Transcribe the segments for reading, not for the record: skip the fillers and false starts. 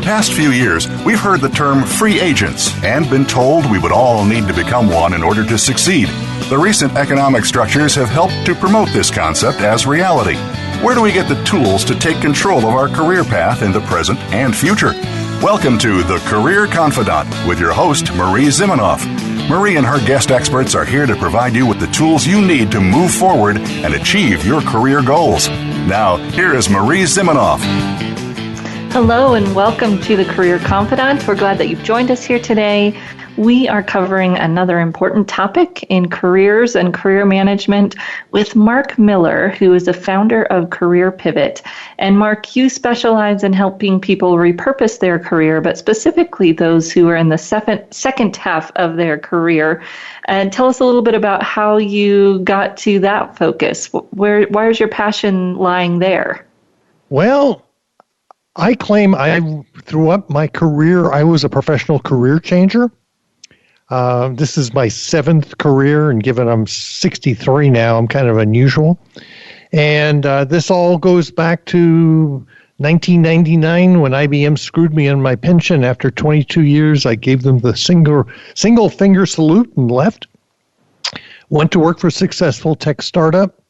past few years, we've heard the term free agents and been told we would all need to become one in order to succeed. The recent economic structures have helped to promote this concept as reality. Where do we get the tools to take control of our career path in the present and future? Welcome to the Career Confidante with your host, Marie Zimenoff. Marie and her guest experts are here to provide you with the tools you need to move forward and achieve your career goals. Now, here is Marie Zimenoff. Hello and welcome to the Career Confidante. We're glad that you've joined us here today. We are covering another important topic in careers and career management with Marc Miller, who is the founder of Career Pivot. And Marc, you specialize in helping people repurpose their career, but specifically those who are in the second half of their career. And tell us a little bit about how you got to that focus. Why is your passion lying there? Well, I claim throughout my career, I was a professional career changer. This is my seventh career, and given I'm 63 now, I'm kind of unusual. And this all goes back to 1999 when IBM screwed me on my pension. After 22 years, I gave them the single finger salute and left. Went to work for a successful tech startup.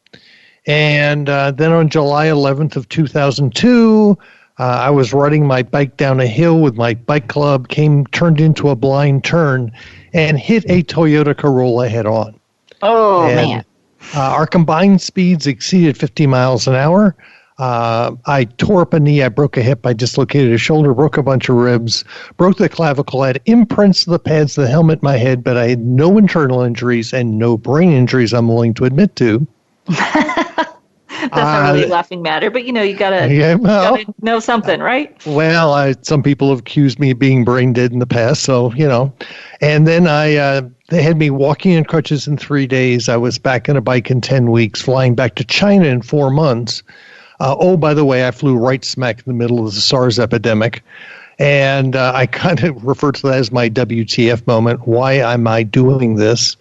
And then on July 11th of 2002, I was riding my bike down a hill with my bike club, turned into a blind turn, and hit a Toyota Corolla head on. Oh, man. Our combined speeds exceeded 50 miles an hour. I tore up a knee, I broke a hip, I dislocated a shoulder, broke a bunch of ribs, broke the clavicle, I had imprints of the pads of the helmet in my head, but I had no internal injuries and no brain injuries I'm willing to admit to. That's not really a laughing matter, but you gotta know something, right? Well, some people have accused me of being brain dead in the past, so And then they had me walking in crutches in 3 days. I was back on a bike in 10 weeks, flying back to China in 4 months. By the way, I flew right smack in the middle of the SARS epidemic, and I kind of refer to that as my WTF moment. Why am I doing this?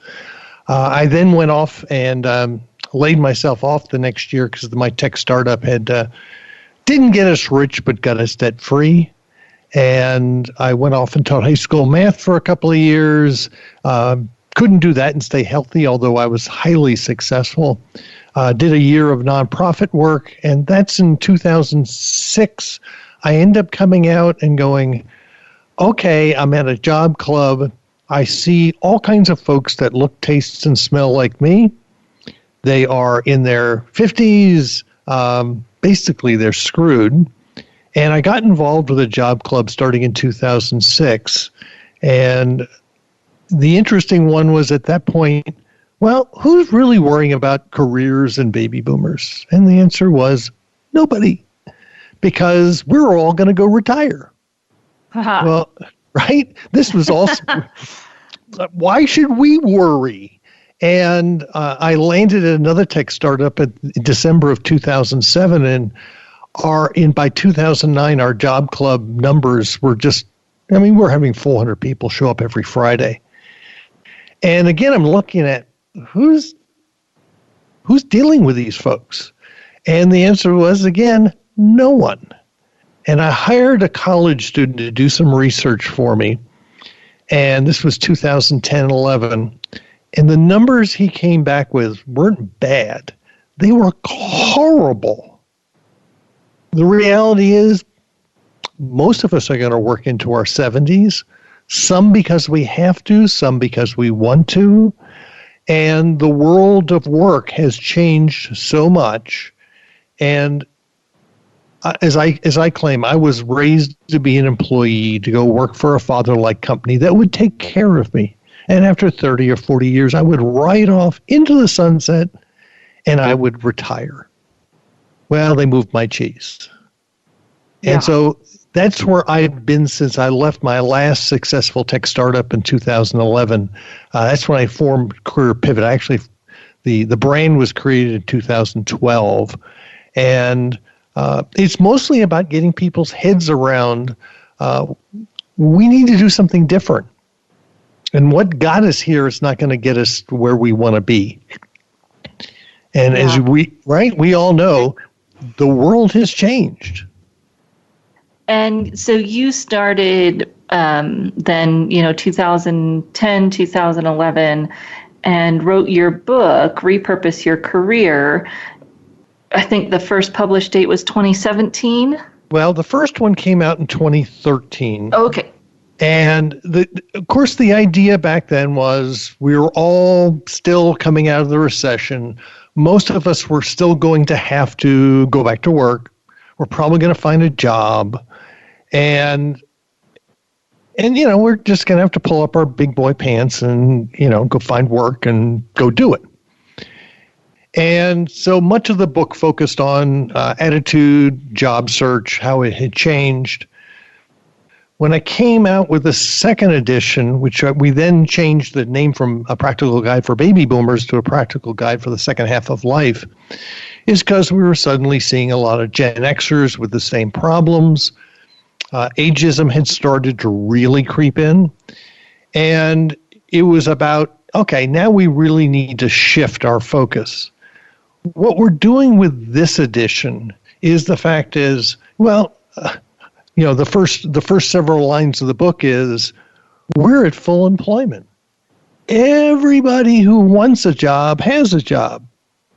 I then went off and laid myself off the next year because my tech startup didn't get us rich, but got us debt free. And I went off and taught high school math for a couple of years. Couldn't do that and stay healthy, although I was highly successful. Did a year of nonprofit work, and that's in 2006. I end up coming out and going, okay, I'm at a job club. I see all kinds of folks that look, taste, and smell like me. They are in their 50s. Basically, they're screwed. And I got involved with a job club starting in 2006. And the interesting one was at that point, well, who's really worrying about careers and baby boomers? And the answer was nobody, because we're all going to go retire. Well, right? This was also, why should we worry? And I landed at another tech startup in December of 2007, and by 2009, our job club numbers were we're having 400 people show up every Friday. And again, I'm looking at who's dealing with these folks? And the answer was, again, no one. And I hired a college student to do some research for me. And this was 2010-11. And the numbers he came back with weren't bad. They were horrible. The reality is most of us are going to work into our 70s, some because we have to, some because we want to. And the world of work has changed so much. And as I claim, I was raised to be an employee, to go work for a father-like company that would take care of me. And after 30 or 40 years, I would ride off into the sunset and I would retire. Well, they moved my cheese. Yeah. And so that's where I've been since I left my last successful tech startup in 2011. That's when I formed Career Pivot. Actually, the brand was created in 2012. And it's mostly about getting people's heads around we need to do something different. And what got us here is not going to get us where we want to be. And as we all know, the world has changed. And so you started then, 2010, 2011, and wrote your book, Repurpose Your Career. I think the first published date was 2017. Well, the first one came out in 2013. Okay. And of course, the idea back then was we were all still coming out of the recession. Most of us were still going to have to go back to work. We're probably going to find a job. And we're just going to have to pull up our big boy pants and, go find work and go do it. And so much of the book focused on attitude, job search, how it had changed. When I came out with the second edition, which we then changed the name from A Practical Guide for Baby Boomers to A Practical Guide for the Second Half of Life, is because we were suddenly seeing a lot of Gen Xers with the same problems. Ageism had started to really creep in. And it was about, okay, now we really need to shift our focus. What we're doing with this edition is the first several lines of the book is, we're at full employment. Everybody who wants a job has a job,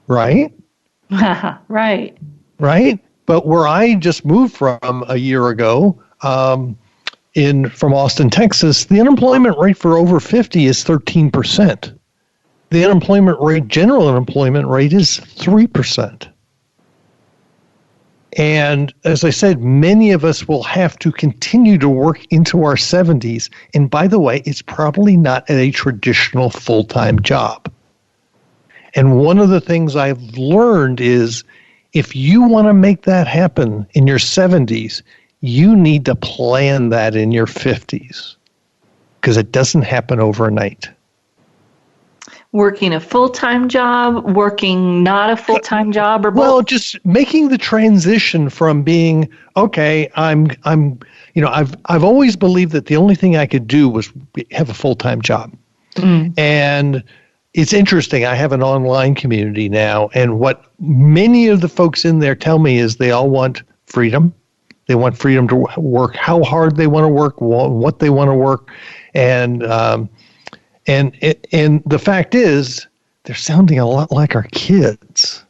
right? Right. Right? But where I just moved from a year ago, from Austin, Texas, the unemployment rate for over 50 is 13%. The general unemployment rate is 3%. And as I said, many of us will have to continue to work into our 70s. And by the way, it's probably not at a traditional full-time job. And one of the things I've learned is if you want to make that happen in your 70s, you need to plan that in your 50s because it doesn't happen overnight. Working a full-time job, working not a full-time job, or both? Well, just making the transition from being, okay, I've always believed that the only thing I could do was have a full-time job. And it's interesting. I have an online community now, and what many of the folks in there tell me is they all want freedom. They want freedom to work how hard they want to work, what they want to work, and the fact is, they're sounding a lot like our kids.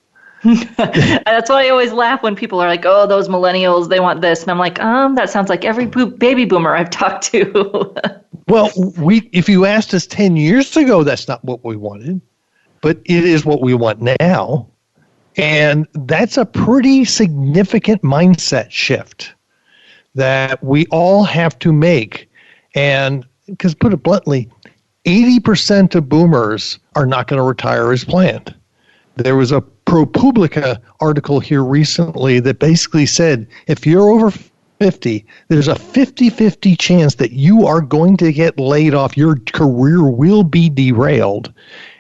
That's why I always laugh when people are like, oh, those millennials, they want this. And I'm like, that sounds like every baby boomer I've talked to. Well, if you asked us 10 years ago, that's not what we wanted. But it is what we want now. And that's a pretty significant mindset shift that we all have to make. And because put it bluntly, 80% of boomers are not going to retire as planned. There was a ProPublica article here recently that basically said if you're over 50, there's a 50-50 chance that you are going to get laid off. Your career will be derailed,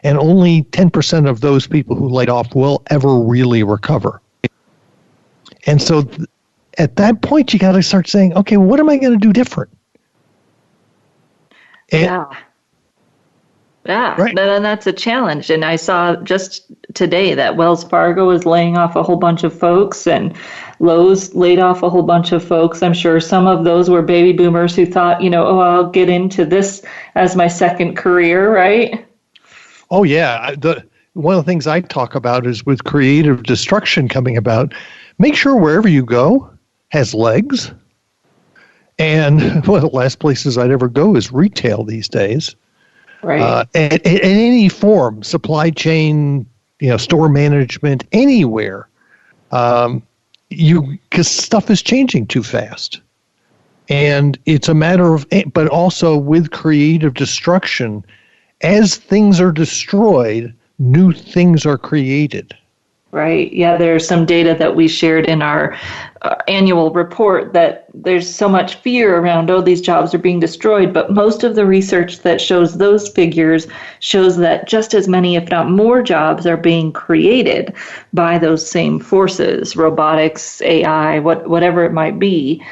and only 10% of those people who laid off will ever really recover. And so at that point, you got to start saying, okay, what am I going to do different? Yeah, right. And that's a challenge. And I saw just today that Wells Fargo is laying off a whole bunch of folks and Lowe's laid off a whole bunch of folks. I'm sure some of those were baby boomers who thought, I'll get into this as my second career, right? Oh, yeah. One of the things I talk about is with creative destruction coming about, make sure wherever you go has legs. And one of the last places I'd ever go is retail these days. Right. In any form, supply chain, store management, anywhere, because stuff is changing too fast. And it's a matter of, but also with creative destruction, as things are destroyed, new things are created. Right. Yeah, there's some data that we shared in our annual report that there's so much fear around, these jobs are being destroyed. But most of the research that shows those figures shows that just as many, if not more, jobs are being created by those same forces, robotics, AI, whatever it might be.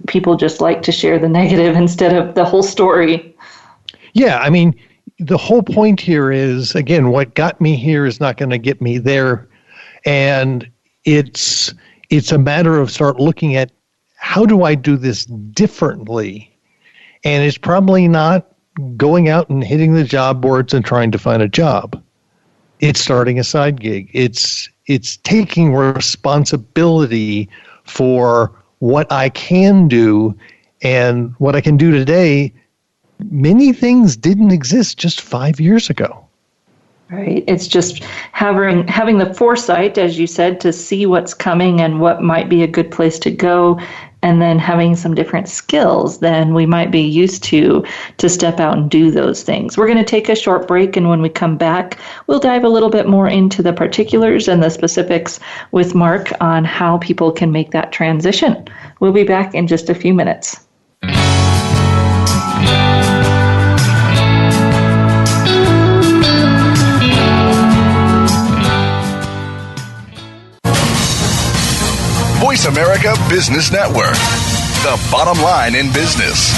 People just like to share the negative instead of the whole story. Yeah, I mean, the whole point here is, again, what got me here is not going to get me there. And it's a matter of start looking at how do I do this differently? And it's probably not going out and hitting the job boards and trying to find a job. It's starting a side gig. It's taking responsibility for what I can do, and what I can do today. Many things didn't exist just 5 years ago. Right. It's just having the foresight, as you said, to see what's coming and what might be a good place to go, and then having some different skills than we might be used to step out and do those things. We're going to take a short break, and when we come back, we'll dive a little bit more into the particulars and the specifics with Marc on how people can make that transition. We'll be back in just a few minutes. Voice America Business Network, the bottom line in business.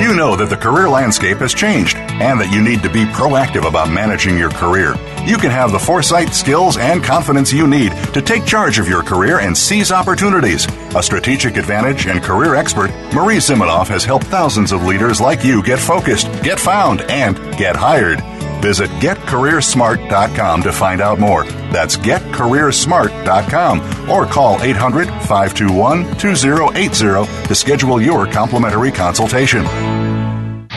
You know that the career landscape has changed and that you need to be proactive about managing your career. You can have the foresight, skills, and confidence you need to take charge of your career and seize opportunities. A strategic advantage and career expert, Marie Zimenoff has helped thousands of leaders like you get focused, get found, and get hired. Visit getcareersmart.com to find out more. That's getcareersmart.com, or call 800-521-2080 to schedule your complimentary consultation.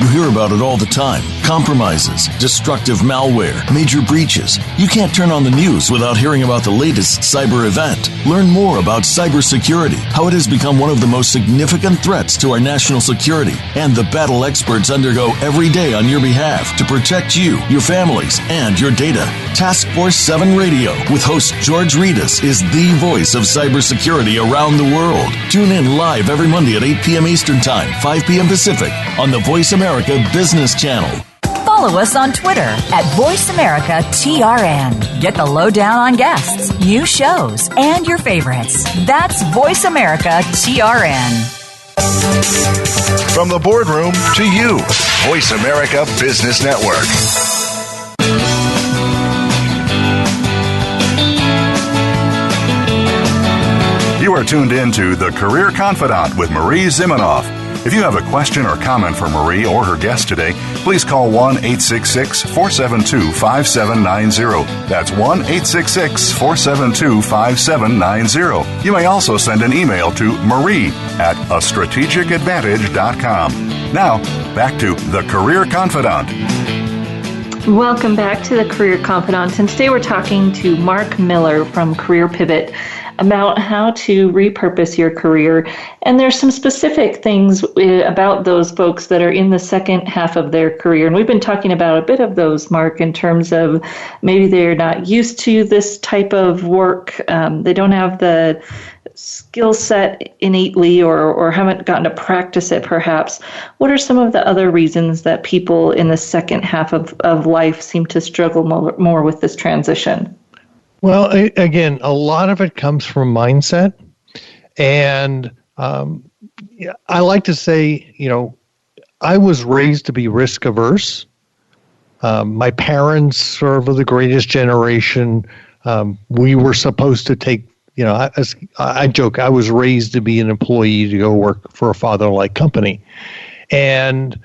You hear about it all the time. Compromises, destructive malware, major breaches. You can't turn on the news without hearing about the latest cyber event. Learn more about cybersecurity, how it has become one of the most significant threats to our national security, and the battle experts undergo every day on your behalf to protect you, your families, and your data. Task Force 7 Radio with host George Reedus is the voice of cybersecurity around the world. Tune in live every Monday at 8 p.m. Eastern Time, 5 p.m. Pacific on the Voice America Business Channel. Follow us on Twitter at VoiceAmericaTRN. Get the lowdown on guests, new shows, and your favorites. That's VoiceAmericaTRN. From the boardroom to you, Voice America Business Network. You are tuned in to The Career Confidante with Marie Zimenoff. If you have a question or comment for Marie or her guest today, please call 1-866-472-5790. That's 1-866-472-5790. You may also send an email to marie@astrategicadvantage.com. Now, back to The Career Confidante. Welcome back to The Career Confidante. And today we're talking to Marc Miller from Career Pivot about how to repurpose your career. And there's some specific things about those folks that are in the second half of their career. And we've been talking about a bit of those, Marc, in terms of maybe they're not used to this type of work. They don't have the skill set innately or haven't gotten to practice it perhaps. What are some of the other reasons that people in the second half of life seem to struggle more with this transition? Well, again, a lot of it comes from mindset. And I like to say, I was raised to be risk averse. My parents served the greatest generation. We were supposed to take, I joke, I was raised to be an employee to go work for a father-like company. And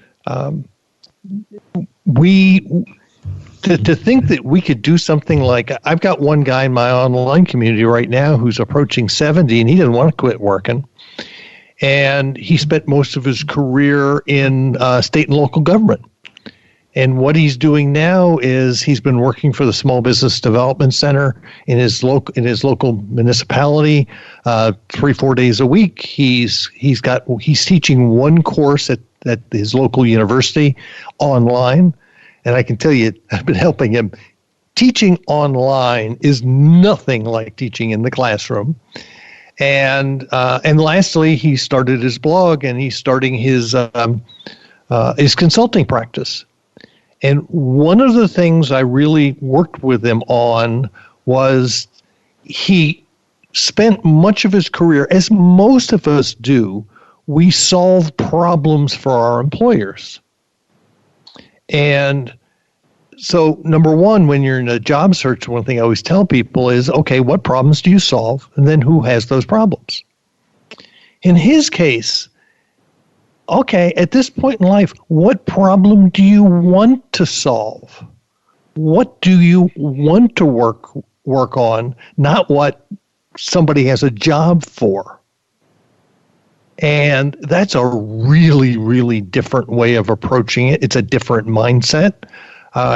To think that we could do something like, I've got one guy in my online community right now who's approaching 70 and he doesn't want to quit working. And he spent most of his career in state and local government. And what he's doing now is he's been working for the Small Business Development Center in his local municipality 3-4 days a week. He's teaching one course at his local university online. And I can tell you, I've been helping him. Teaching online is nothing like teaching in the classroom. And lastly, he started his blog and he's starting his consulting practice. And one of the things I really worked with him on was he spent much of his career, as most of us do, we solve problems for our employers. And So number one, when you're in a job search, one thing I always tell people is, okay, what problems do you solve? And then who has those problems? In his case, okay, at this point in life, what problem do you want to solve? What do you want to work on, not what somebody has a job for? And that's a really, really different way of approaching it. It's a different mindset.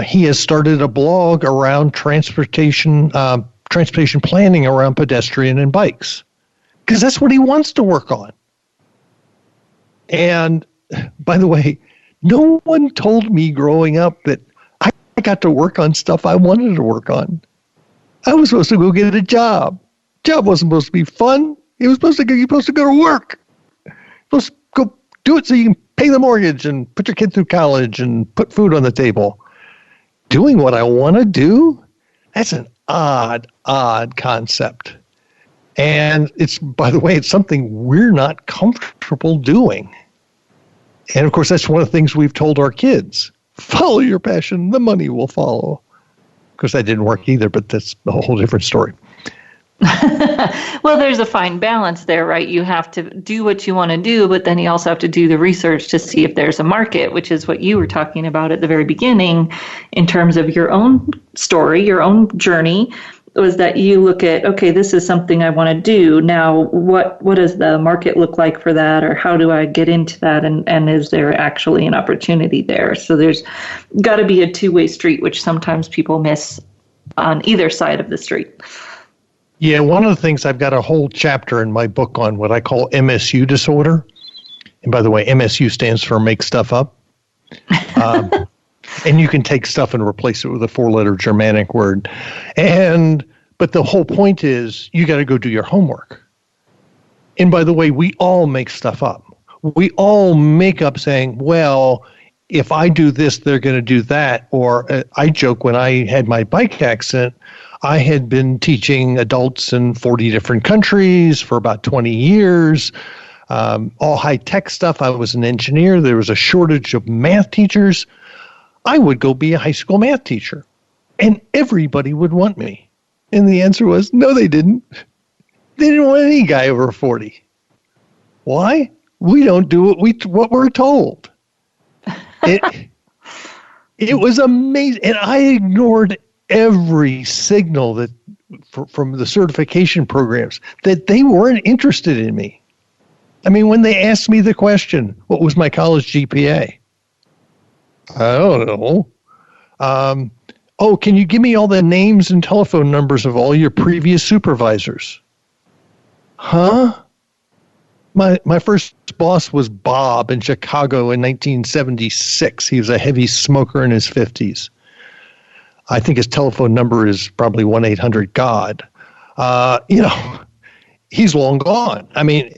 He has started a blog around transportation planning around pedestrian and bikes, because that's what he wants to work on. And by the way, no one told me growing up that I got to work on stuff I wanted to work on. I was supposed to go get a job. Job wasn't supposed to be fun. You're supposed to go to work. You're supposed to go do it so you can pay the mortgage and put your kid through college and put food on the table. Doing what I want to do, that's an odd concept. And it's, by the way, it's something we're not comfortable doing. And of course, that's one of the things we've told our kids. Follow your passion, the money will follow. Of course, that didn't work either, but that's a whole different story. Well, there's a fine balance there, right? You have to do what you want to do, but then you also have to do the research to see if there's a market, which is what you were talking about at the very beginning in terms of your own story, your own journey, was that you look at, okay, this is something I want to do. Now, what does the market look like for that, or how do I get into that, and is there actually an opportunity there? So there's got to be a two-way street, which sometimes people miss on either side of the street. Yeah, one of the things, I've got a whole chapter in my book on what I call MSU disorder. And by the way, MSU stands for make stuff up. And you can take stuff and replace it with a 4-letter Germanic word. But the whole point is you got to go do your homework. And by the way, we all make stuff up. We all make up saying, well, if I do this, they're going to do that. Or I joke, when I had my bike accident, I had been teaching adults in 40 different countries for about 20 years, all high-tech stuff. I was an engineer. There was a shortage of math teachers. I would go be a high school math teacher, and everybody would want me. And the answer was, no, they didn't. They didn't want any guy over 40. Why? We don't do what we're told. It was amazing. And I ignored every signal that from the certification programs that they weren't interested in me. I mean, when they asked me the question, what was my college GPA? I don't know. Can you give me all the names and telephone numbers of all your previous supervisors? Huh? My first boss was Bob in Chicago in 1976. He was a heavy smoker in his 50s. I think his telephone number is probably 1-800-GOD. He's long gone. I mean,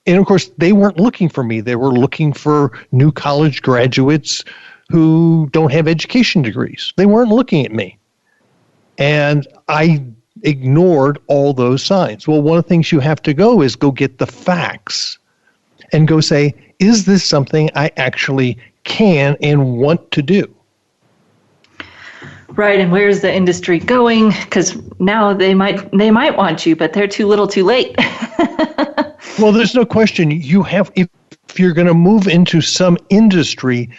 and of course, they weren't looking for me. They were looking for new college graduates who don't have education degrees. They weren't looking at me. And I ignored all those signs. Well, one of the things you have to go is go get the facts and go say, is this something I actually can and want to do? Right, and where's the industry going? Because now they might want you, but they're too little, too late. Well, there's no question. You have, if you're going to move into some industry,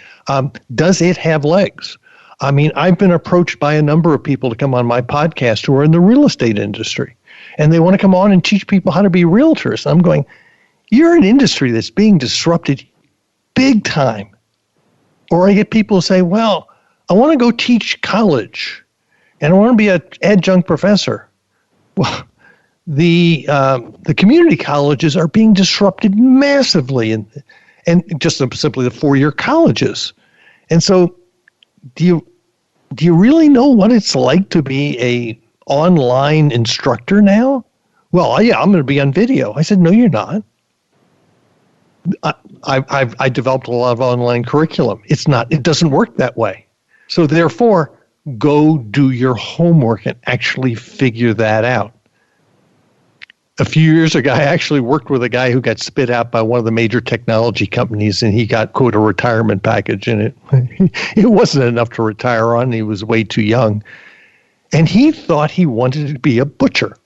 does it have legs? I mean, I've been approached by a number of people to come on my podcast who are in the real estate industry, and they want to come on and teach people how to be realtors. I'm going, you're an industry that's being disrupted big time. Or I get people say, well, I want to go teach college, and I want to be an adjunct professor. Well, the community colleges are being disrupted massively, and just simply the 4-year colleges. And so, do you really know what it's like to be a online instructor now? Well, yeah, I'm going to be on video. I said, no, you're not. I developed a lot of online curriculum. It doesn't work that way. So therefore, go do your homework and actually figure that out. A few years ago, I actually worked with a guy who got spit out by one of the major technology companies, and he got, quote, a retirement package, and it wasn't enough to retire on. He was way too young. And he thought he wanted to be a butcher.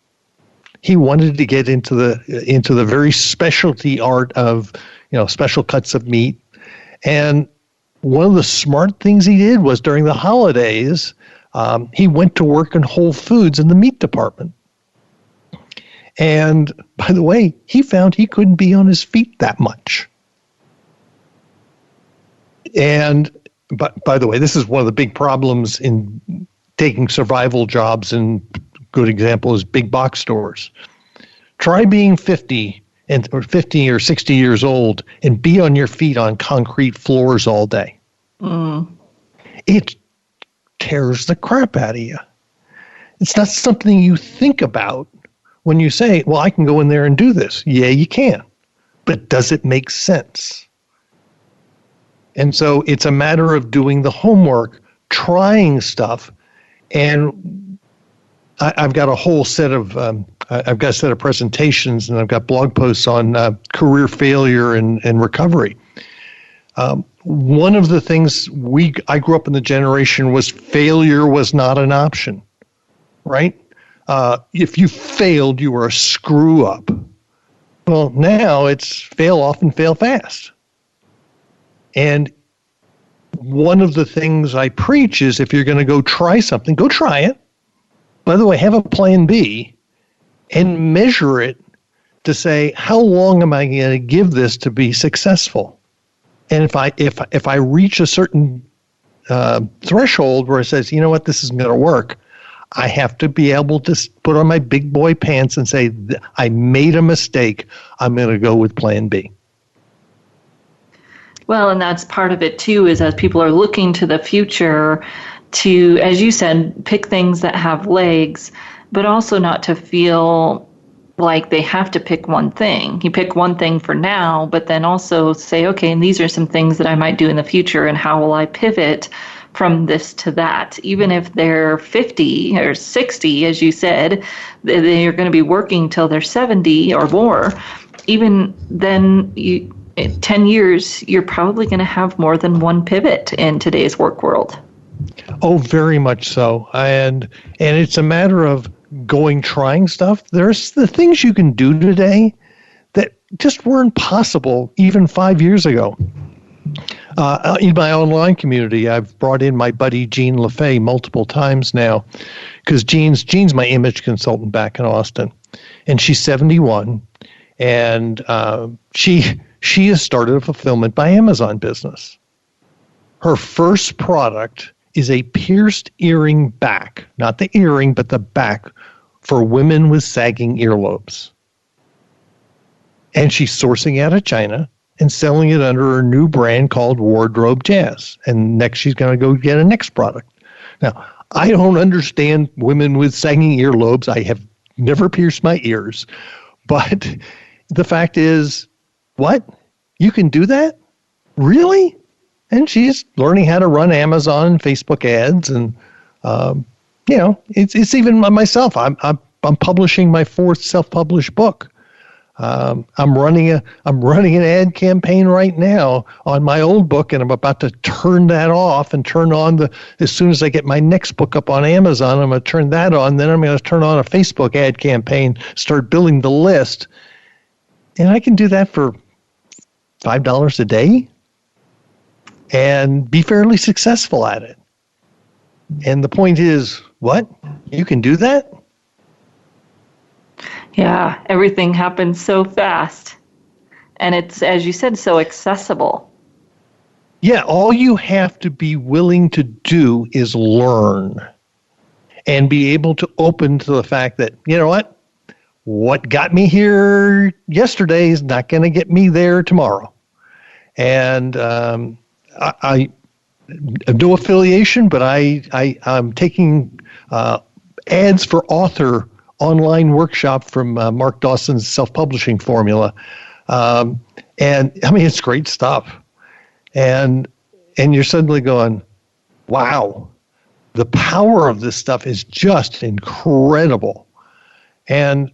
He wanted to get into the very specialty art of, special cuts of meat. And one of the smart things he did was during the holidays, he went to work in Whole Foods in the meat department. And by the way, he found he couldn't be on his feet that much. And but by the way, this is one of the big problems in taking survival jobs, and good example is big box stores. Try being 50 or 60 years old and be on your feet on concrete floors all day. It tears the crap out of you. It's not something you think about when you say, well, I can go in there and do this. Yeah, you can. But does it make sense? And so it's a matter of doing the homework, trying stuff. And I've got a whole set of presentations, and I've got blog posts on career failure and recovery. One of the things I grew up in the generation was failure was not an option, right? If you failed, you were a screw up. Well, now it's fail often, fail fast. And one of the things I preach is if you're going to go try something, go try it. By the way, have a plan B and measure it to say, how long am I going to give this to be successful? And if I reach a certain threshold where it says, you know what, this isn't going to work, I have to be able to put on my big boy pants and say, I made a mistake. I'm going to go with plan B. Well, and that's part of it too, is as people are looking to the future to, as you said, pick things that have legs, but also not to feel like they have to pick one thing. You pick one thing for now, but then also say, okay, and these are some things that I might do in the future, and how will I pivot from this to that? Even if they're 50 or 60, as you said, they're going to be working till they're 70 or more. Even then, in 10 years, you're probably going to have more than one pivot in today's work world. Oh, very much so. And it's a matter of trying stuff. There's the things you can do today that just weren't possible even 5 years ago. In my online community, I've brought in my buddy Jean LaFay multiple times now, because Jean's my image consultant back in Austin, and she's 71, and she has started a fulfillment by Amazon business. Her first product is a pierced earring back, not the earring, but the back, for women with sagging earlobes. And she's sourcing out of China and selling it under her new brand called Wardrobe Jazz. And next she's going to go get a next product. Now, I don't understand women with sagging earlobes. I have never pierced my ears. But the fact is, what? You can do that? Really? And she's learning how to run Amazon and Facebook ads, and it's even myself. I'm publishing my fourth self-published book. I'm running an ad campaign right now on my old book, and I'm about to turn that off and turn on as soon as I get my next book up on Amazon, I'm going to turn that on. Then I'm going to turn on a Facebook ad campaign, start building the list, and I can do that for $5 a day and be fairly successful at it. And the point is, what? You can do that? Yeah, everything happens so fast. And it's, as you said, so accessible. Yeah, all you have to be willing to do is learn and be able to open to the fact that, you know what got me here yesterday is not going to get me there tomorrow. And I have no affiliation, but I'm taking ads for author online workshop from Mark Dawson's self-publishing formula. And I mean, it's great stuff. And you're suddenly going, wow, the power of this stuff is just incredible. And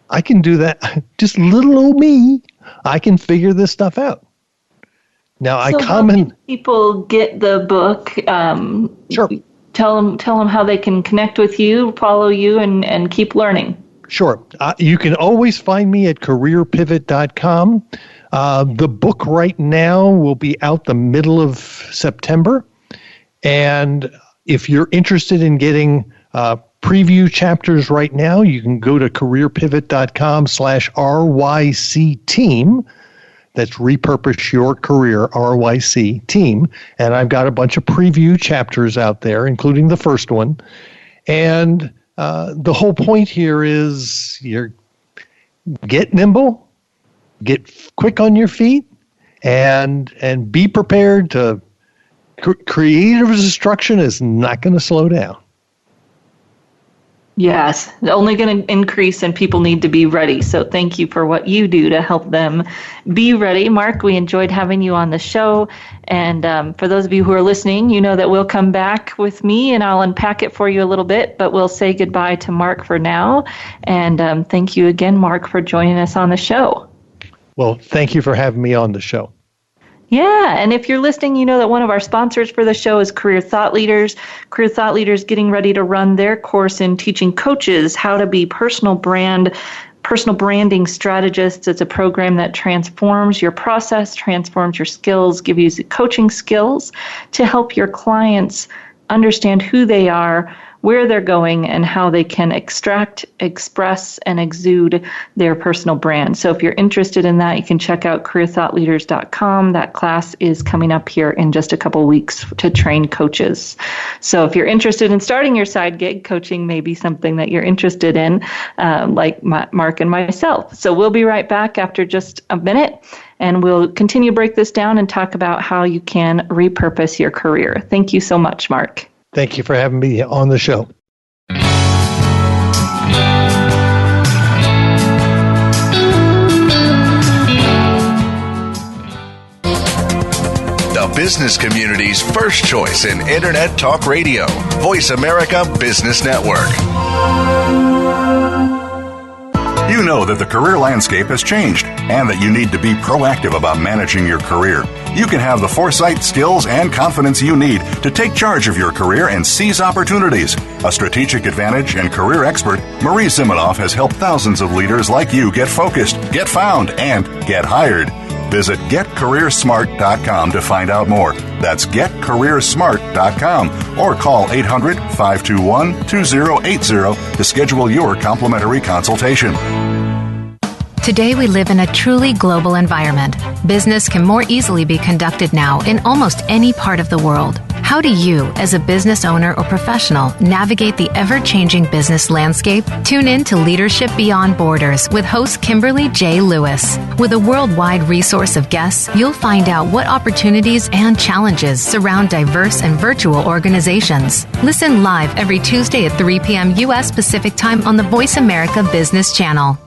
I can do that. Just little old me. I can figure this stuff out. Now, how can people get the book? Sure. Tell them how they can connect with you, follow you, and keep learning. Sure. You can always find me at careerpivot.com. The book right now will be out the middle of September. And if you're interested in getting preview chapters right now, you can go to careerpivot.com/RYC team. That's Repurpose Your Career, RYC team. And I've got a bunch of preview chapters out there, including the first one. And the whole point here is get nimble, get quick on your feet, and be prepared to creative destruction is not going to slow down. Yes, only going to increase, and people need to be ready. So thank you for what you do to help them be ready. Marc, we enjoyed having you on the show. And for those of you who are listening, you know that we'll come back with me and I'll unpack it for you a little bit, but we'll say goodbye to Marc for now. And thank you again, Marc, for joining us on the show. Well, thank you for having me on the show. Yeah, and if you're listening, you know that one of our sponsors for the show is Career Thought Leaders. Career Thought Leaders getting ready to run their course in teaching coaches how to be personal branding strategists. It's a program that transforms your process, transforms your skills, gives you coaching skills to help your clients understand who they are, where they're going, and how they can extract, express, and exude their personal brand. So if you're interested in that, you can check out careerthoughtleaders.com. That class is coming up here in just a couple weeks to train coaches. So if you're interested in starting your side gig, coaching may be something that you're interested in, like Marc and myself. So we'll be right back after just a minute, and we'll continue to break this down and talk about how you can repurpose your career. Thank you so much, Marc. Thank you for having me on the show. The business community's first choice in Internet Talk Radio. Voice America Business Network. You know that the career landscape has changed and that you need to be proactive about managing your career. You can have the foresight, skills, and confidence you need to take charge of your career and seize opportunities. A strategic advantage and career expert, Marie Zimenoff has helped thousands of leaders like you get focused, get found, and get hired. Visit getcareersmart.com to find out more. That's getcareersmart.com or call 800-521-2080 to schedule your complimentary consultation. Today we live in a truly global environment. Business can more easily be conducted now in almost any part of the world. How do you, as a business owner or professional, navigate the ever-changing business landscape? Tune in to Leadership Beyond Borders with host Kimberly J. Lewis. With a worldwide resource of guests, you'll find out what opportunities and challenges surround diverse and virtual organizations. Listen live every Tuesday at 3 p.m. U.S. Pacific Time on the Voice America Business Channel.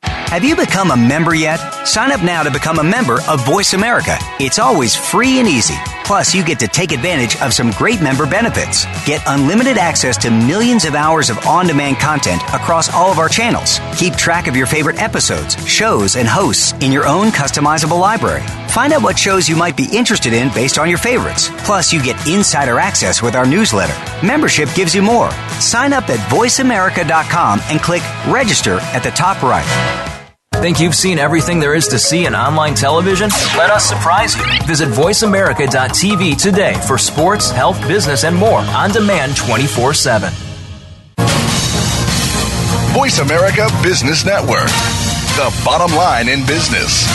Have you become a member yet? Sign up now to become a member of Voice America. It's always free and easy. Plus, you get to take advantage of some great member benefits. Get unlimited access to millions of hours of on-demand content across all of our channels. Keep track of your favorite episodes, shows, and hosts in your own customizable library. Find out what shows you might be interested in based on your favorites. Plus, you get insider access with our newsletter. Membership gives you more. Sign up at voiceamerica.com and click register at the top right. Think you've seen everything there is to see in online television? Let us surprise you. Visit voiceamerica.tv today for sports, health, business, and more on demand 24/7. Voice America Business Network. The bottom line in business.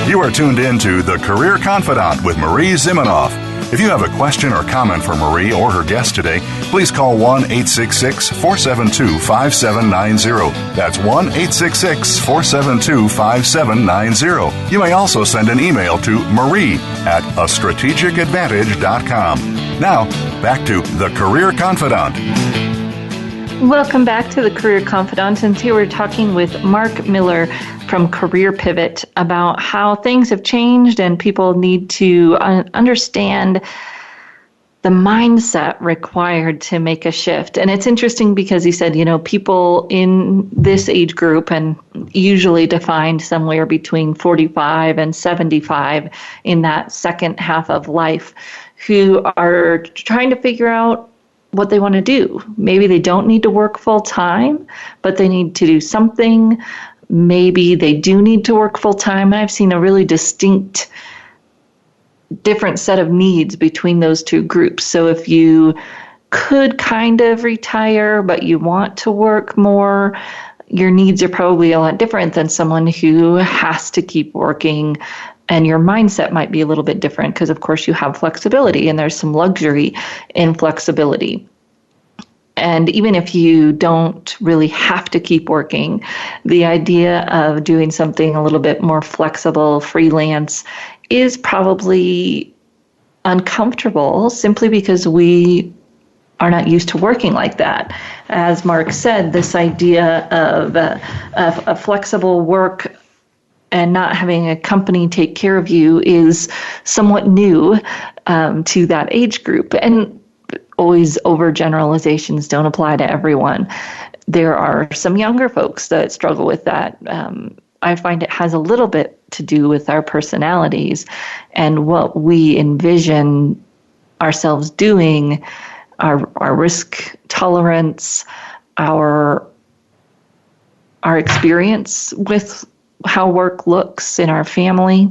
You are tuned in to The Career Confidante with Marie Zimenoff. If you have a question or comment for Marie or her guest today, please call 1-866-472-5790. That's 1-866-472-5790. You may also send an email to marie@astrategicadvantage.com. Now, back to The Career Confidante. Welcome back to the Career Confidante. And here we're talking with Marc Miller from Career Pivot about how things have changed and people need to understand the mindset required to make a shift. And it's interesting because he said, people in this age group, and usually defined somewhere between 45 and 75 in that second half of life, who are trying to figure out what they want to do. Maybe they don't need to work full time, but they need to do something. Maybe they do need to work full time. And I've seen a really distinct, different set of needs between those two groups. So if you could kind of retire, but you want to work more, your needs are probably a lot different than someone who has to keep working. And your mindset might be a little bit different because, of course, you have flexibility and there's some luxury in flexibility. And even if you don't really have to keep working, the idea of doing something a little bit more flexible, freelance, is probably uncomfortable simply because we are not used to working like that. As Marc said, this idea of a flexible work and not having a company take care of you is somewhat new to that age group. And always overgeneralizations don't apply to everyone. There are some younger folks that struggle with that. I find it has a little bit to do with our personalities and what we envision ourselves doing, our risk tolerance, our experience with how work looks in our family.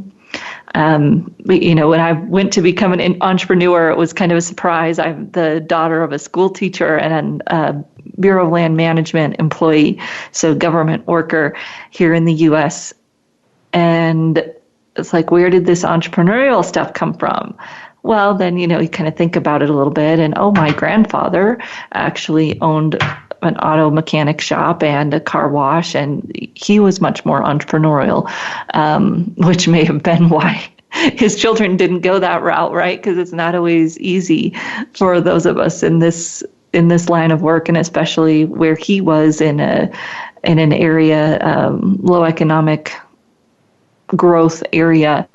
When I went to become an entrepreneur, it was kind of a surprise. I'm the daughter of a school teacher and a Bureau of Land Management employee, so government worker here in the U.S. And it's like, where did this entrepreneurial stuff come from? Well, then, you kind of think about it a little bit. And, my grandfather actually owned an auto mechanic shop and a car wash, and he was much more entrepreneurial, which may have been why his children didn't go that route, right? Because it's not always easy for those of us in this line of work, and especially where he was in an area, low economic growth area.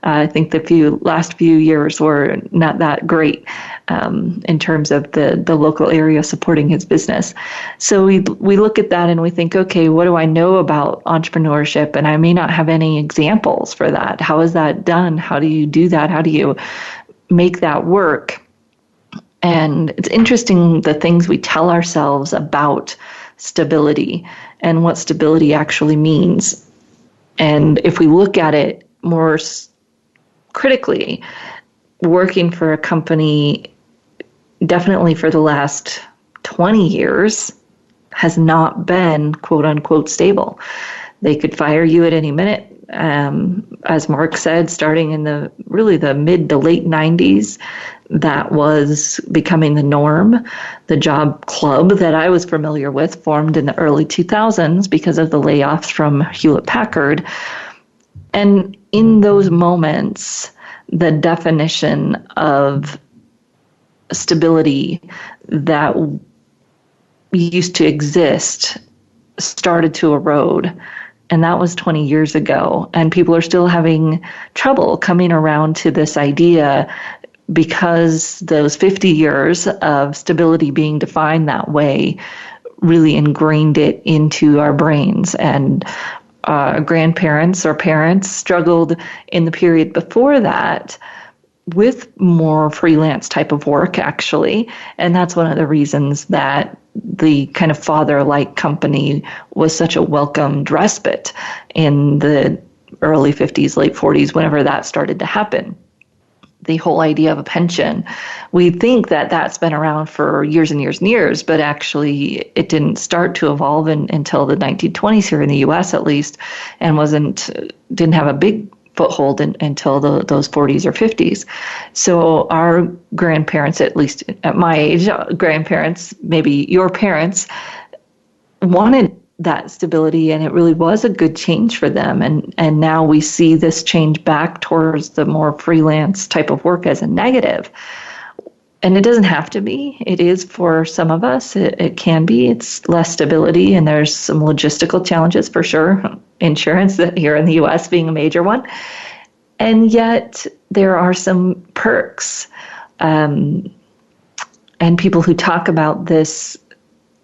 I think the last few years were not that great in terms of the local area supporting his business. So we look at that and we think, okay, what do I know about entrepreneurship? And I may not have any examples for that. How is that done? How do you do that? How do you make that work? And it's interesting the things we tell ourselves about stability and what stability actually means. And if we look at it more critically, working for a company, definitely for the last 20 years, has not been quote unquote stable. They could fire you at any minute. As Marc said, starting in the mid to late 90s, that was becoming the norm. The job club that I was familiar with formed in the early 2000s because of the layoffs from Hewlett-Packard. And in those moments, the definition of stability that used to exist started to erode. And that was 20 years ago. And people are still having trouble coming around to this idea because those 50 years of stability being defined that way really ingrained it into our brains. And grandparents or parents struggled in the period before that with more freelance type of work, actually. And that's one of the reasons that the kind of father-like company was such a welcomed respite in the early 50s, late 40s, whenever that started to happen. The whole idea of a pension, we think that that's been around for years and years and years, but actually it didn't start to evolve until the 1920s here in the U.S. at least, and didn't have a big foothold until those 40s or 50s. So our grandparents, at least at my age, grandparents, maybe your parents, wanted that stability, and it really was a good change for them. And now we see this change back towards the more freelance type of work as a negative. And it doesn't have to be. It is for some of us. It can be. It's less stability, and there's some logistical challenges for sure. Insurance here in the U.S. being a major one. And yet there are some perks. And people who talk about this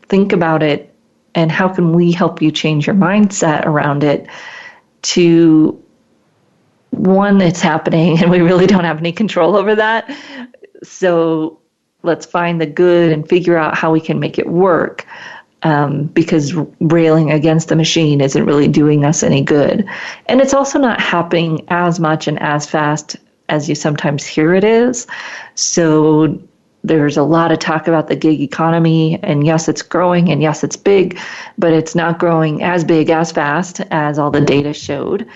think about it, and how can we help you change your mindset around it to, one, it's happening and we really don't have any control over that. So let's find the good and figure out how we can make it work, because railing against the machine isn't really doing us any good. And it's also not happening as much and as fast as you sometimes hear it is. So there's a lot of talk about the gig economy, and yes, it's growing, and yes, it's big, but it's not growing as big, as fast as all the data showed.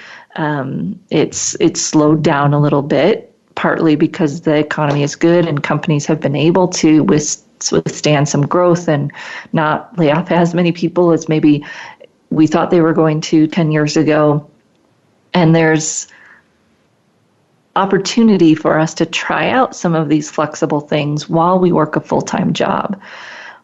It's slowed down a little bit, partly because the economy is good and companies have been able to withstand some growth and not lay off as many people as maybe we thought they were going to 10 years ago. And there's opportunity for us to try out some of these flexible things while we work a full-time job.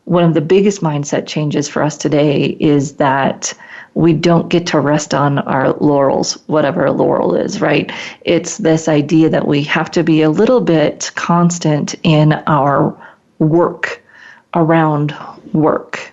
One of the biggest mindset changes for us today is that we don't get to rest on our laurels, whatever a laurel is, right? It's this idea that we have to be a little bit constant in our work, around work,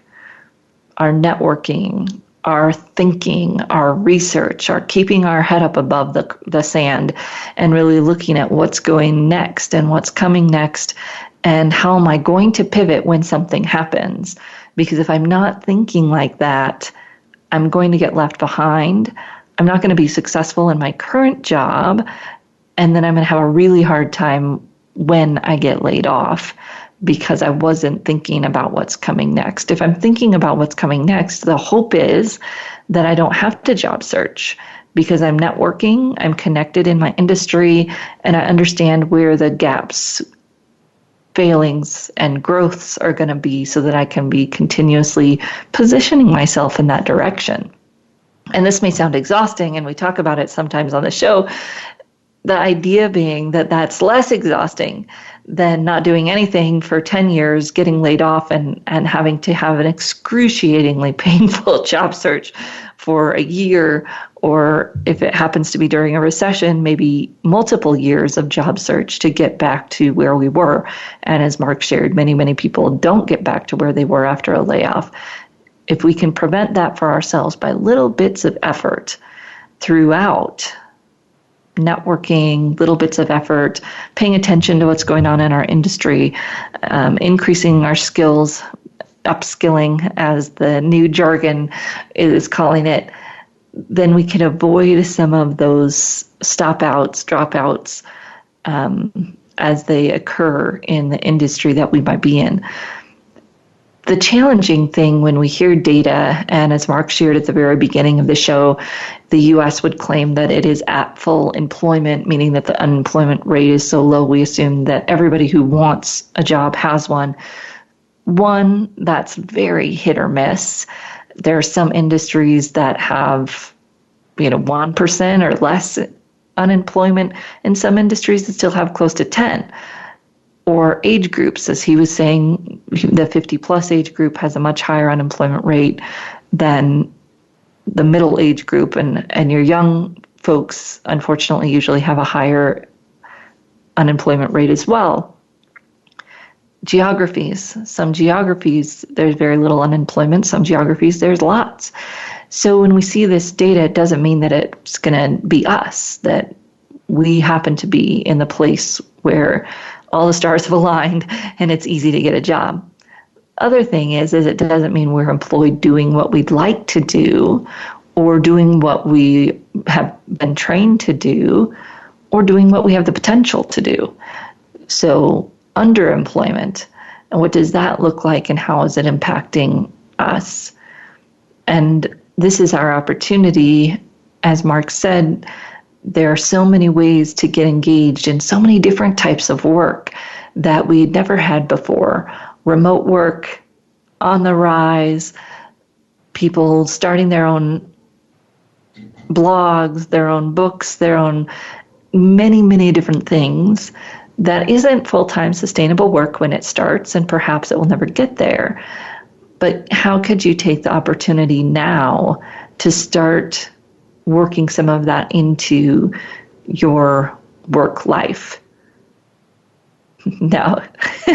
our networking, our thinking, our research, our keeping our head up above the sand, and really looking at what's going next and what's coming next, and how am I going to pivot when something happens? Because if I'm not thinking like that, I'm going to get left behind. I'm not going to be successful in my current job, and then I'm going to have a really hard time when I get laid off, because I wasn't thinking about what's coming next. If I'm thinking about what's coming next, the hope is that I don't have to job search, because I'm networking, I'm connected in my industry, and I understand where the gaps, failings, and growths are going to be, so that I can be continuously positioning myself in that direction. And this may sound exhausting, and we talk about it sometimes on the show, the idea being that that's less exhausting than not doing anything for 10 years, getting laid off, and having to have an excruciatingly painful job search for a year, or if it happens to be during a recession, maybe multiple years of job search to get back to where we were. And as Marc shared, many, many people don't get back to where they were after a layoff. If we can prevent that for ourselves by little bits of effort throughout, networking, little bits of effort, paying attention to what's going on in our industry, increasing our skills, upskilling, as the new jargon is calling it, then we can avoid some of those stop-outs, dropouts, as they occur in the industry that we might be in. The challenging thing when we hear data, and as Marc shared at the very beginning of the show, the U.S. would claim that it is at full employment, meaning that the unemployment rate is so low, we assume that everybody who wants a job has one. One, that's very hit or miss. There are some industries that have, 1% or less unemployment, and some industries that still have close to 10. Or age groups, as he was saying, the 50-plus age group has a much higher unemployment rate than the middle age group, and your young folks, unfortunately, usually have a higher unemployment rate as well. Geographies. Some geographies, there's very little unemployment. Some geographies, there's lots. So when we see this data, it doesn't mean that it's going to be us, that we happen to be in the place where all the stars have aligned and it's easy to get a job. Other thing is it doesn't mean we're employed doing what we'd like to do, or doing what we have been trained to do, or doing what we have the potential to do. So underemployment, and what does that look like, and how is it impacting us? And this is our opportunity. As Marc said, there are so many ways to get engaged in so many different types of work that we'd never had before. Remote work on the rise, people starting their own blogs, their own books, their own many, many different things that isn't full-time sustainable work when it starts, and perhaps it will never get there. But how could you take the opportunity now to start working some of that into your work life? Now,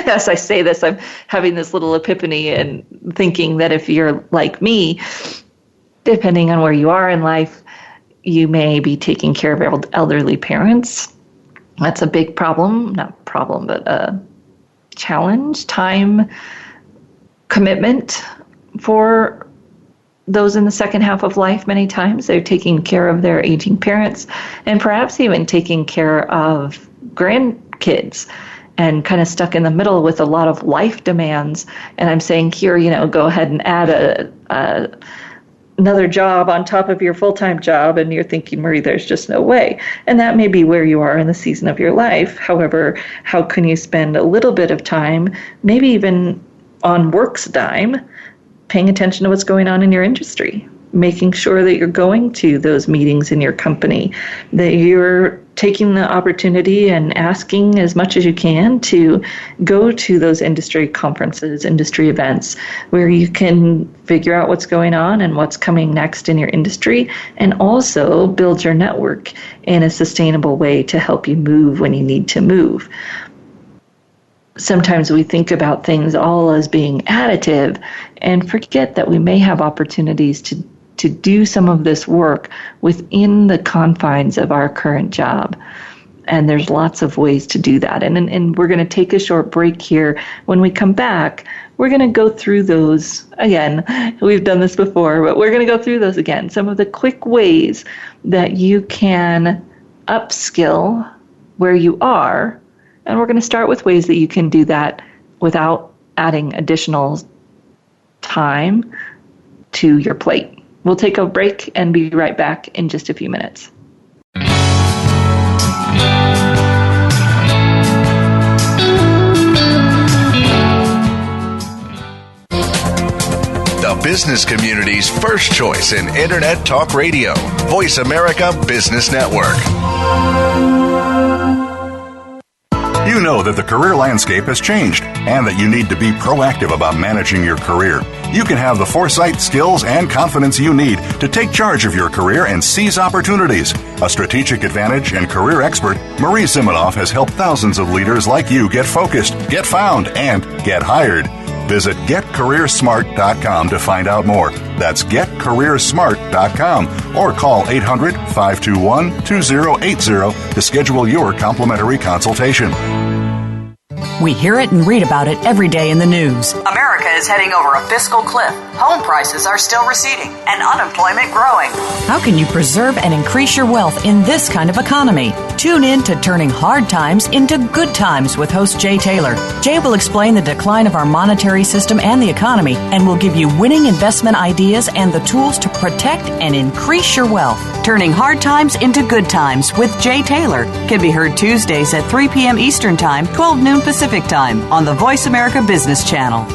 as I say this, I'm having this little epiphany and thinking that if you're like me, depending on where you are in life, you may be taking care of elderly parents. That's a big problem, not problem, but a challenge, time commitment for those in the second half of life. Many times they're taking care of their aging parents and perhaps even taking care of grandkids, and kind of stuck in the middle with a lot of life demands. And I'm saying here, go ahead and add another job on top of your full-time job, and you're thinking, Marie, there's just no way. And that may be where you are in the season of your life. However, how can you spend a little bit of time, maybe even on work's dime, paying attention to what's going on in your industry, making sure that you're going to those meetings in your company, that you're taking the opportunity and asking as much as you can to go to those industry conferences, industry events, where you can figure out what's going on and what's coming next in your industry, and also build your network in a sustainable way to help you move when you need to move. Sometimes we think about things all as being additive and forget that we may have opportunities to do some of this work within the confines of our current job. And there's lots of ways to do that. And we're going to take a short break here. When we come back, we're going to go through those again. We've done this before, but we're going to go through those again. Some of the quick ways that you can upskill where you are. And we're going to start with ways that you can do that without adding additional time to your plate. We'll take a break and be right back in just a few minutes. The business community's first choice in Internet Talk Radio. Voice America Business Network. You know that the career landscape has changed and that you need to be proactive about managing your career. You can have the foresight, skills, and confidence you need to take charge of your career and seize opportunities. A strategic advantage and career expert, Marie Zimenoff has helped thousands of leaders like you get focused, get found, and get hired. Visit getcareersmart.com to find out more. That's getcareersmart.com or call 800-521-2080 to schedule your complimentary consultation. We hear it and read about it every day in the news. America is heading over a fiscal cliff. Home prices are still receding and unemployment growing. How can you preserve and increase your wealth in this kind of economy? Tune in to Turning Hard Times into Good Times with host Jay Taylor. Jay will explain the decline of our monetary system and the economy, and will give you winning investment ideas and the tools to protect and increase your wealth. Turning Hard Times into Good Times with Jay Taylor can be heard Tuesdays at 3 p.m. Eastern Time, 12 noon Pacific Time on the Voice America Business Channel.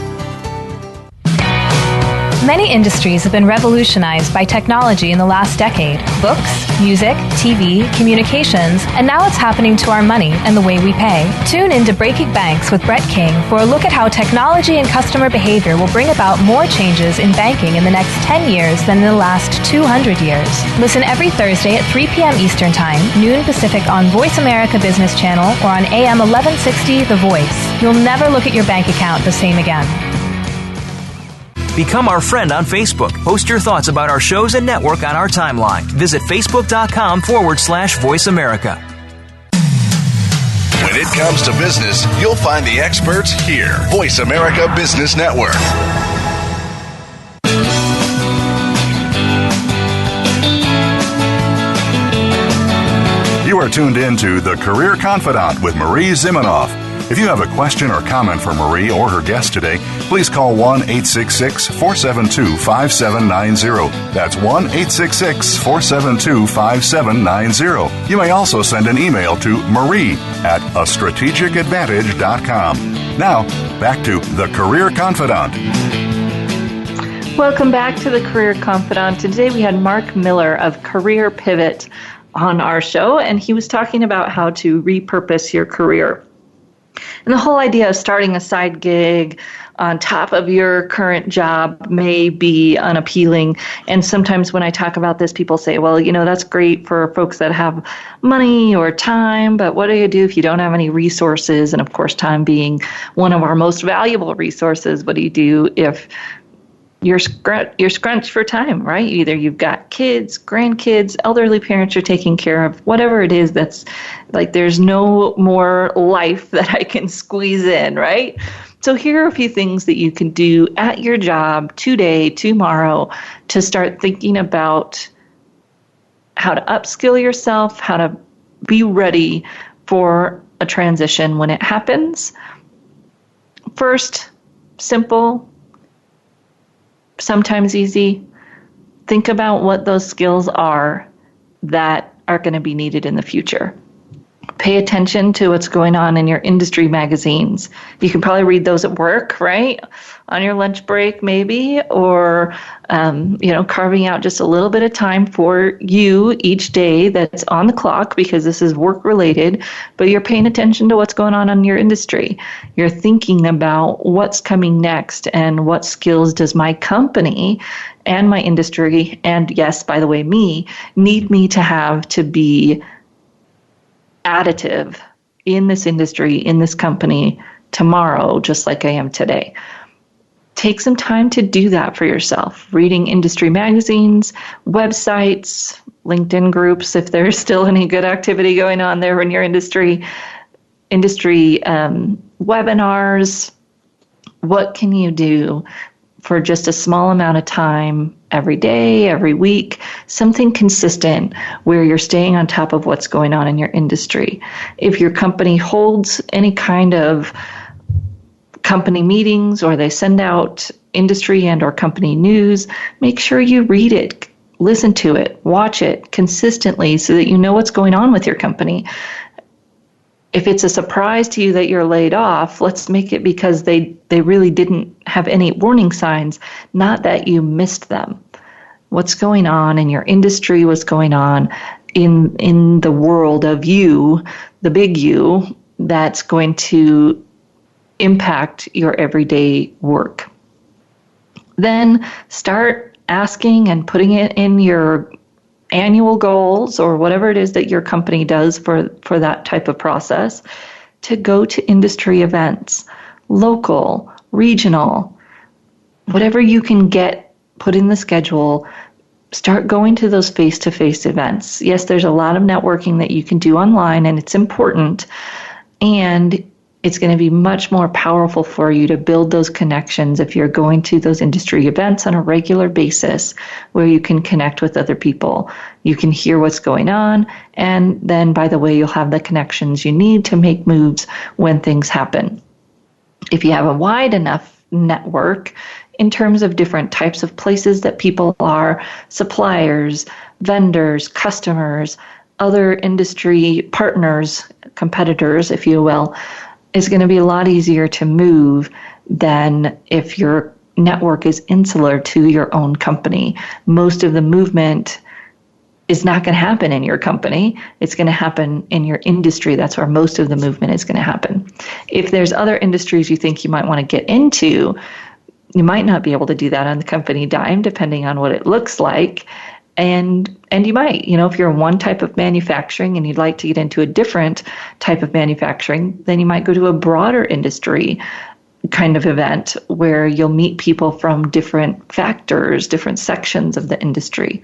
Many industries have been revolutionized by technology in the last decade. Books, music, TV, communications, and now it's happening to our money and the way we pay. Tune in to Breaking Banks with Brett King for a look at how technology and customer behavior will bring about more changes in banking in the next 10 years than in the last 200 years. Listen every Thursday at 3 p.m. Eastern Time, noon Pacific on Voice America Business Channel or on AM 1160 The Voice. You'll never look at your bank account the same again. Become our friend on Facebook. Post your thoughts about our shows and network on our timeline. Visit facebook.com/Voice America. When it comes to business, you'll find the experts here. Voice America Business Network. You are tuned in to The Career Confidante with Marie Zimenoff. If you have a question or comment for Marie or her guest today, please call 1-866-472-5790. That's 1-866-472-5790. You may also send an email to marie@astrategicadvantage.com. Now, back to The Career Confidante. Welcome back to The Career Confidante. Today we had Marc Miller of Career Pivot on our show, and he was talking about how to repurpose your career. And the whole idea of starting a side gig on top of your current job may be unappealing. And sometimes when I talk about this, people say, well, that's great for folks that have money or time, but what do you do if you don't have any resources? And of course, time being one of our most valuable resources. What do you do if you're scrunched for time, right? Either you've got kids, grandkids, elderly parents you're taking care of, whatever it is that's like there's no more life that I can squeeze in, right? So here are a few things that you can do at your job today, tomorrow, to start thinking about how to upskill yourself, how to be ready for a transition when it happens. First, simple, sometimes easy. Think about what those skills are that are going to be needed in the future. Pay attention to what's going on in your industry magazines. You can probably read those at work, right? On your lunch break, maybe, or, carving out just a little bit of time for you each day that's on the clock because this is work related, but you're paying attention to what's going on in your industry. You're thinking about what's coming next and what skills does my company and my industry, and yes, by the way, need me to have to be additive in this industry, in this company tomorrow, just like I am today. Take some time to do that for yourself. Reading industry magazines, websites, LinkedIn groups, if there's still any good activity going on there in your industry webinars. What can you do for just a small amount of time every day, every week, something consistent where you're staying on top of what's going on in your industry. If your company holds any kind of company meetings or they send out industry and or company news, make sure you read it, listen to it, watch it consistently so that you know what's going on with your company. If it's a surprise to you that you're laid off, let's make it because they really didn't have any warning signs, not that you missed them. What's going on in your industry, what's going on in the world of you, the big you, that's going to impact your everyday work. Then start asking and putting it in your annual goals or whatever it is that your company does for that type of process to go to industry events, local, regional, whatever you can get put in the schedule. Start going to those face-to-face events. Yes, there's a lot of networking that you can do online, and it's important, and it's going to be much more powerful for you to build those connections if you're going to those industry events on a regular basis where you can connect with other people. You can hear what's going on, and then, by the way, you'll have the connections you need to make moves when things happen. If you have a wide enough network in terms of different types of places that people are, suppliers, vendors, customers, other industry partners, competitors, if you will, is going to be a lot easier to move than if your network is insular to your own company. Most of the movement is not going to happen in your company. It's going to happen in your industry. That's where most of the movement is going to happen. If there's other industries you think you might want to get into, you might not be able to do that on the company dime, depending on what it looks like. And you might, if you're one type of manufacturing and you'd like to get into a different type of manufacturing, then you might go to a broader industry kind of event where you'll meet people from different factors, different sections of the industry.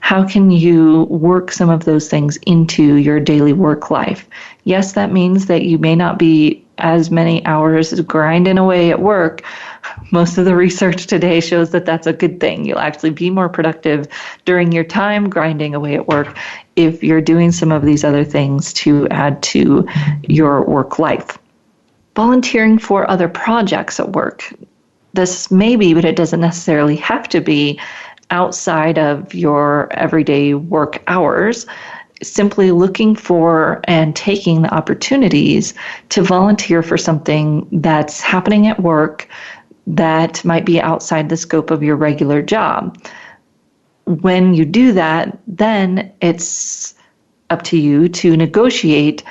How can you work some of those things into your daily work life? Yes, that means that you may not be as many hours grinding away at work. Most of the research today shows that that's a good thing. You'll actually be more productive during your time grinding away at work if you're doing some of these other things to add to your work life. Volunteering for other projects at work. This may be, but it doesn't necessarily have to be outside of your everyday work hours. Simply looking for and taking the opportunities to volunteer for something that's happening at work that might be outside the scope of your regular job. When you do that, then it's up to you to negotiate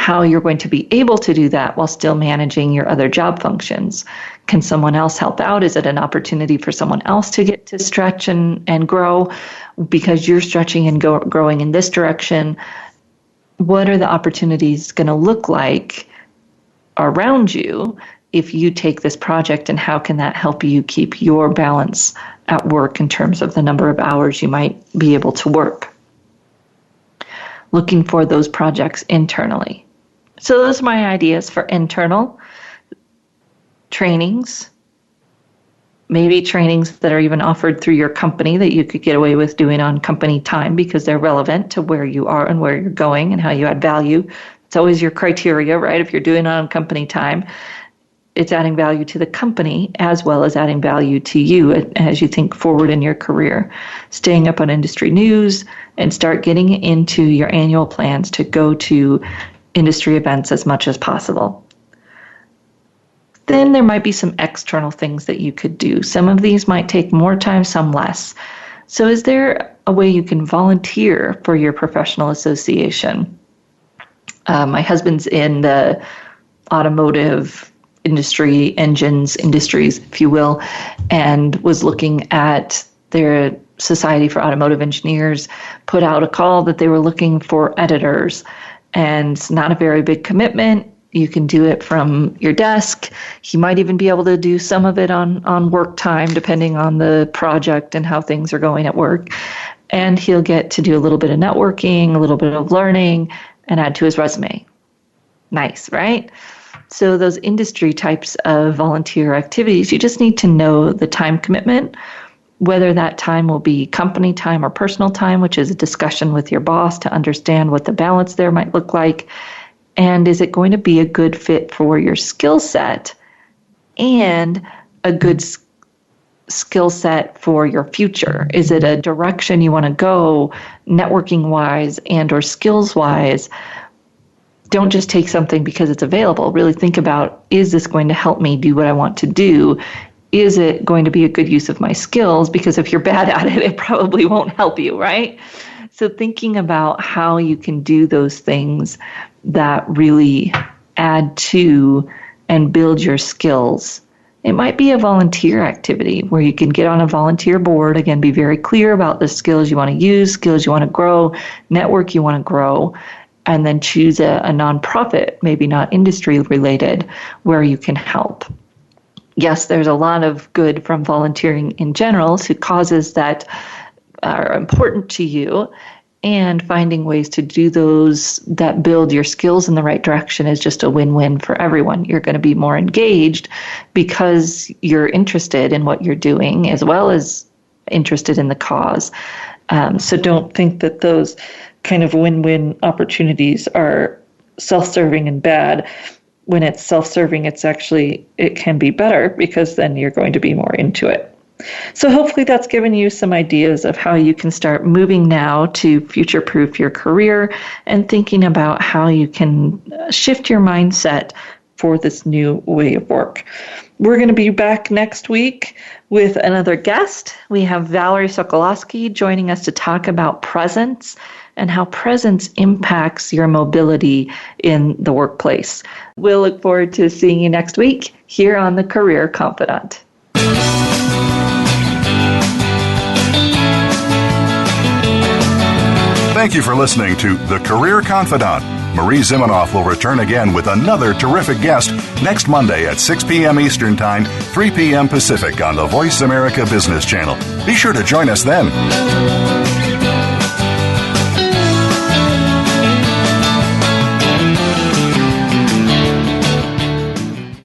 how you're going to be able to do that while still managing your other job functions. Can someone else help out? Is it an opportunity for someone else to get to stretch and grow because you're stretching and growing in this direction? What are the opportunities going to look like around you if you take this project, and how can that help you keep your balance at work in terms of the number of hours you might be able to work? Looking for those projects internally. So those are my ideas for internal trainings, maybe trainings that are even offered through your company that you could get away with doing on company time because they're relevant to where you are and where you're going and how you add value. It's always your criteria, right? If you're doing it on company time, it's adding value to the company as well as adding value to you as you think forward in your career. Staying up on industry news and start getting into your annual plans to go to industry events as much as possible. Then there might be some external things that you could do. Some of these might take more time, some less. So is there a way you can volunteer for your professional association? My husband's in the automotive industries, if you will, and was looking at their Society for Automotive Engineers, put out a call that they were looking for editors. And it's not a very big commitment. You can do it from your desk. He might even be able to do some of it on work time, depending on the project and how things are going at work. And he'll get to do a little bit of networking, a little bit of learning, and add to his resume. Nice, right? So those industry types of volunteer activities, you just need to know the time commitment, whether that time will be company time or personal time, which is a discussion with your boss to understand what the balance there might look like. And is it going to be a good fit for your skill set and a good skill set for your future? Is it a direction you want to go networking-wise and or skills-wise? Don't just take something because it's available. Really think about, is this going to help me do what I want to do? Is it going to be a good use of my skills? Because if you're bad at it, it probably won't help you, right? So thinking about how you can do those things that really add to and build your skills. It might be a volunteer activity where you can get on a volunteer board, again, be very clear about the skills you want to use, skills you want to grow, network you want to grow, and then choose a nonprofit, maybe not industry related, where you can help. Yes, there's a lot of good from volunteering in general to causes that are important to you, and finding ways to do those that build your skills in the right direction is just a win-win for everyone. You're going to be more engaged because you're interested in what you're doing as well as interested in the cause. So don't think that those kind of win-win opportunities are self-serving and bad. When it's self-serving, it can be better because then you're going to be more into it. So hopefully that's given you some ideas of how you can start moving now to future-proof your career and thinking about how you can shift your mindset for this new way of work. We're going to be back next week with another guest. We have Valerie Sokolowski joining us to talk about presence and how presence impacts your mobility in the workplace. We'll look forward to seeing you next week here on the Career Confidante. Thank you for listening to The Career Confidante. Marie Zimenoff will return again with another terrific guest next Monday at 6 p.m. Eastern Time, 3 p.m. Pacific on the Voice America Business Channel. Be sure to join us then.